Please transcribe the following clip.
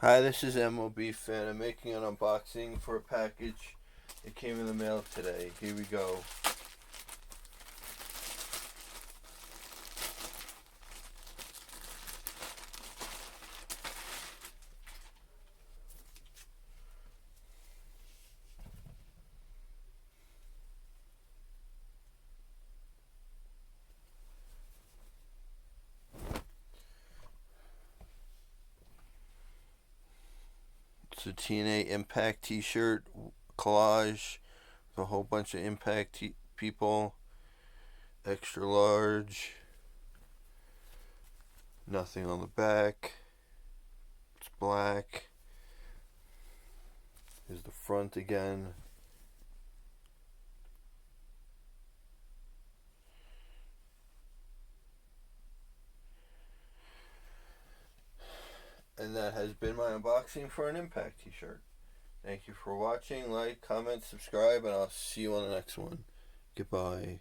Hi, this is MLB Fan. I'm making an unboxing for a package. It came in the mail today. Here we go. It's a TNA Impact t-shirt collage with a whole bunch of Impact people. Extra large. Nothing on the back. It's black. Here's the front again. And that has been my unboxing for an Impact t-shirt. Thank you for watching. Like, comment, subscribe, and I'll see you on the next one. Goodbye.